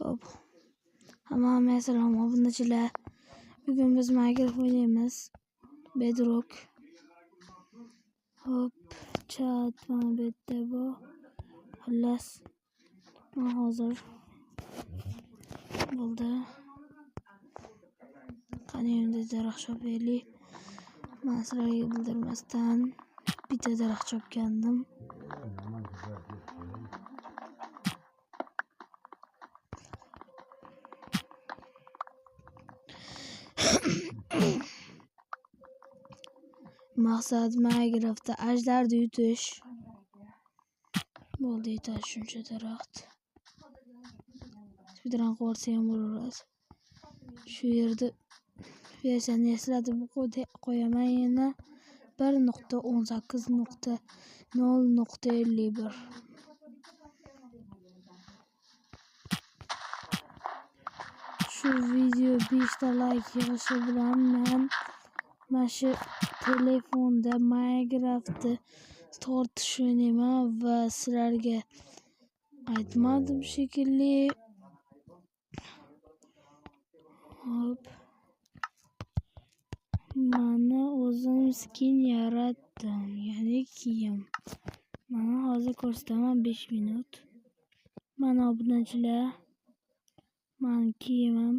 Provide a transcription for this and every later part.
Hop. Hamma salom obunachilar. Bugun biz Minecraft o'ynaymiz. Bedrock. Hop. Chat mana bu yerda bu. Xullas. Men hozir bo'ldi. Qani endi daraxt chopaylik. Men sizlarga bildirmasdan bitta daraxt chopgandim. Maqsad Minecraftda ajdarni yutish. Bo'ldi yetadi shuncha daraxt. Speedrun qilsa ham bo'laveradi. Shu yerda versiyani eslatib qo'yaman yana 1.18.0.51. Shu video 5 ta like yig'ishi bilan men mana shu telefonda Minecraftni tortish o'ynayman va sizlarga aytmadim shekilli. Hop. Mana o'zim skin yaratdim, ya'ni kiyim. Mana hozir ko'rsataman 5 minut. Mana obunachilar. Men kiyimim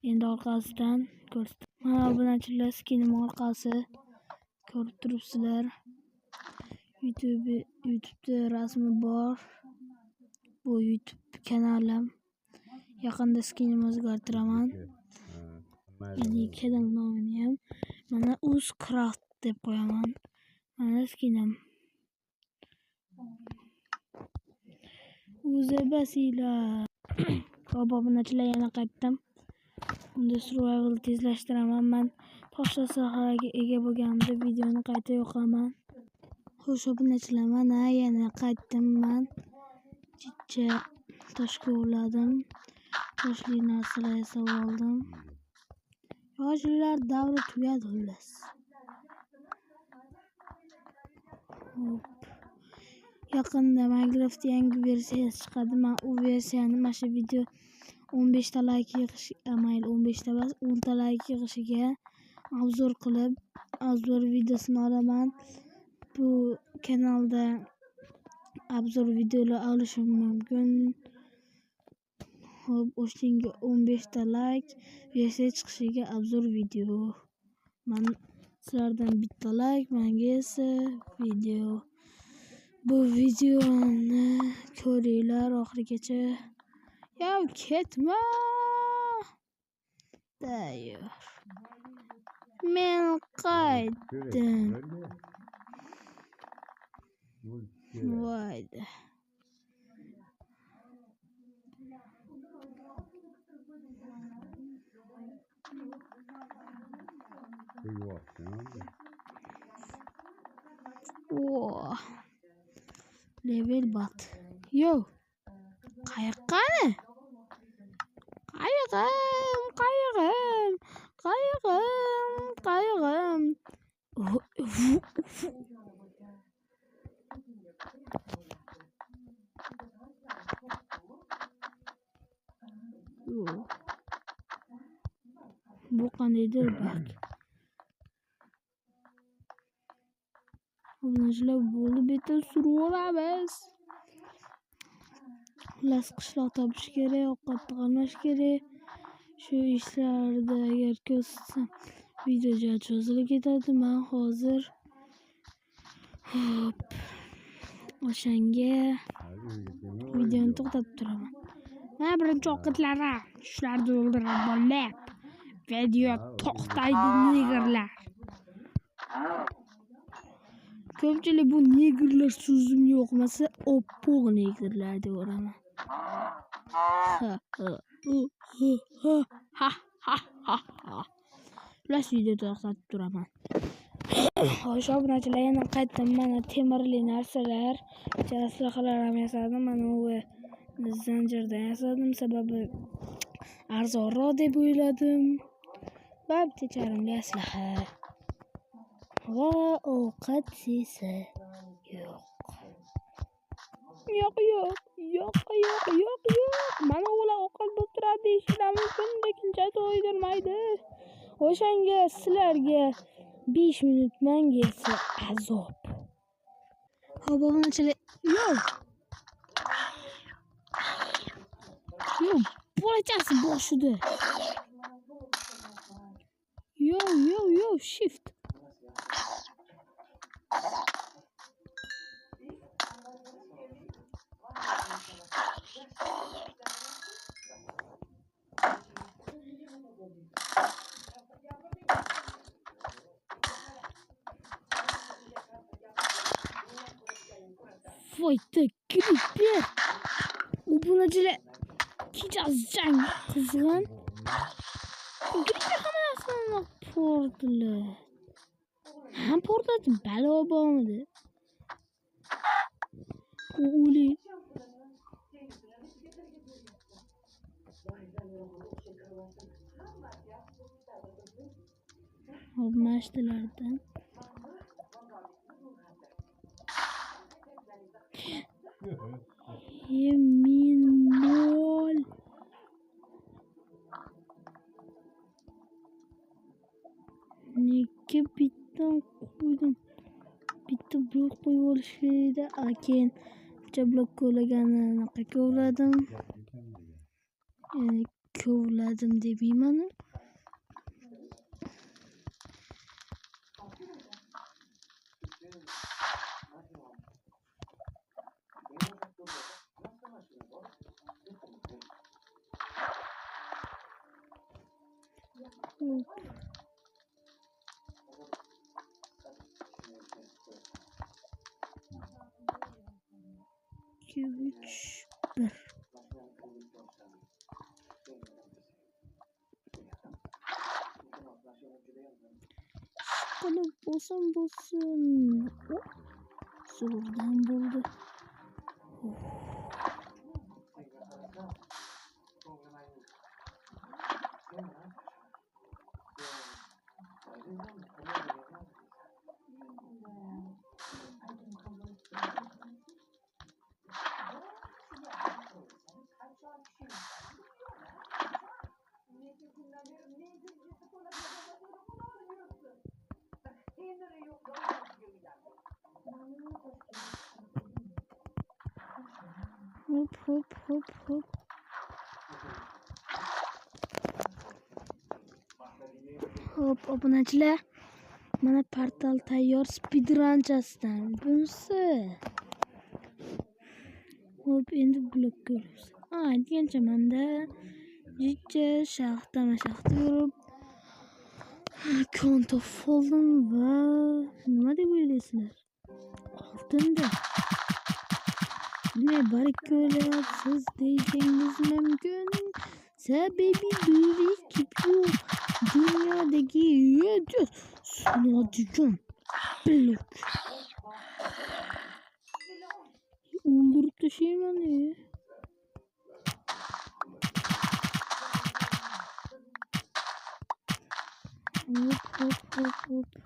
endi orqasidan ko'rsataman. Mana obunachilar skinim orqasi ko'rib turibsizlar. YouTube'da rasmi bor. Bu YouTube kanalim. Yaqinda skinimni o'zgartiraman. Ya'ni kanal nomini ham mana Uzcraft deb qo'yaman. Mana skinim. Uzabasila. Obunachilar yana qaytdim. Unda survival tezlashtiraman. Men toshli sohaga ega bo'lganimda videoni qayta yoqaman. Xo'sh obunachilar, mana yana qaytdim men. Chicha toshga uladim. Toshli narsalar yasab oldim. Yoshlar davri tugadi xullas. Yaqinda Minecraft yangi versiyasi chiqadi. Men u versiyani mana shu video 15 ta like yig'ish, mayli 15 ta emas, 10 ta like yig'ishiga obzor qilib, obzor videosini olaman. Bu kanalda obzor videolar olishim mumkin. Hop, o'shinga 15 ta like, versiya chiqishiga obzor video. Men sizlardan bitta like, menga esa video. Bu videoni ko'ringlar oxirigacha. Yo'q, ketma. Tayyor. Men qaytdim. Voyda. Oh. Level bat. Yo. Qayoqqani? Qayig'im. Bu qandaydir bak. Obunachilar bo'ldi, bitta surib olamiz. Xullas qishloq topish kerak, ovqatni qamash kerak. Shu ishlarda agar ko'rsam video juda cho'zilib ketadi. Men hozir hop o'shanga videoni to'xtatib turaman. Mana birinchi ovqatlarim. Shularni o'ldirib bo'lib. Video to'xtaydi negerlar. Ko'pchilik bu negerlar so'zim yo'qmasa, oppoq negerlar deb o'raman. Ular video to'xtatib turaman. Xo'sh obunachilar, yana qaytdim. Mana temirli narsalar, aslahalar ham yasadim. Mana u zanjirdan yasadim, sababi arzonroq deb o'yladim. Va bitta charmli aslaha. Va ovqat esa yo'q. Yo'q. Mana ular ovqat O'shanga sizlarga 5 minut, menga esa azob. Hop, obunachilar. Yo, bolachasi boshida. Yo, shift. Foyda kliper. Obunachilar. Kechasi jang qizg'in. Kliper hammasini portdilar. Ham portladim, balo bormidi. O'li. Hop, mashtalardan. Yemin mol. Nega bittan qo'ydim? Bitta blok qo'yib olish kerak edi. Keyin bitta blok ko'laganini kovladim. Ya'ni kovladim demayman. İki, üç, bir. Şakalı bosun. Zordan buldu. Hop. Hop, obunachilar. Mana portal tayyor speedrunchasidan. Bunisi. Hop, endi blok ko'ramiz. Aytgancha menda jicha shaxta yurib count of oldim va nima deb o'ylaysizlar? Oltinda. Ne barikolayapsiz deyishingiz mumkin. Sababi bir kipiyor. Dünyadaki yedi sunadigan blok. Öldürüp taşıyayım ya.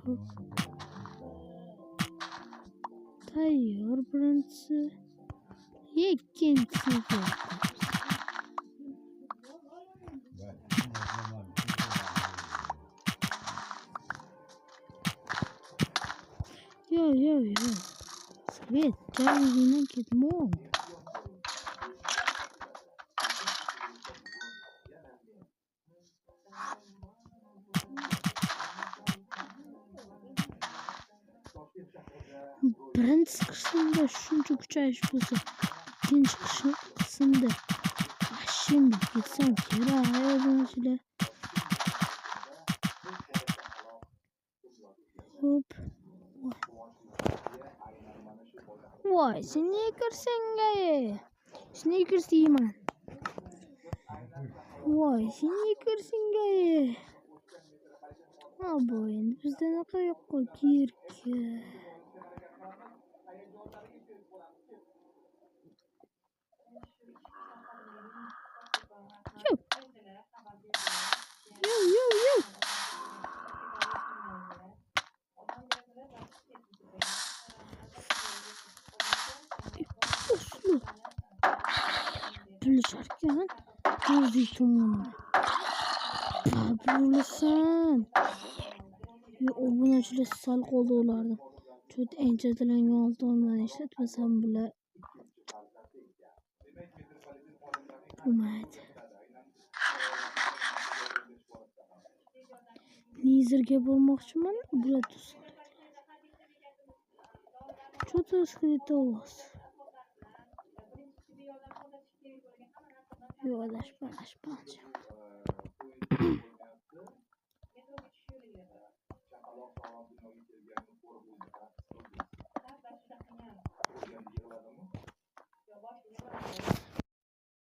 Hop. Tayyor birincisi. İkincisi. Yo. Свет, тягивай кетмон. Birinchi qismda shuncha kuchayish bo'lsa, ikkinchi qismda mashina ketsam kerak obunachilar. Hop. Voy, Snickers yeyman. Voy, Snickers'inga. Bu endi bizda naqa yo'qqa kirka. Yo. Oslo. Pulsarkan. Ko'zi tomoni. Burilsin. Obunachilar sal qoldi ulardan. Chut enchatilangan oltonni ishlatmasam bular bo'lmaydi. Nizerga bormoqchiman. Bular to'sin. Chut skritovos. Yo'q, adashma.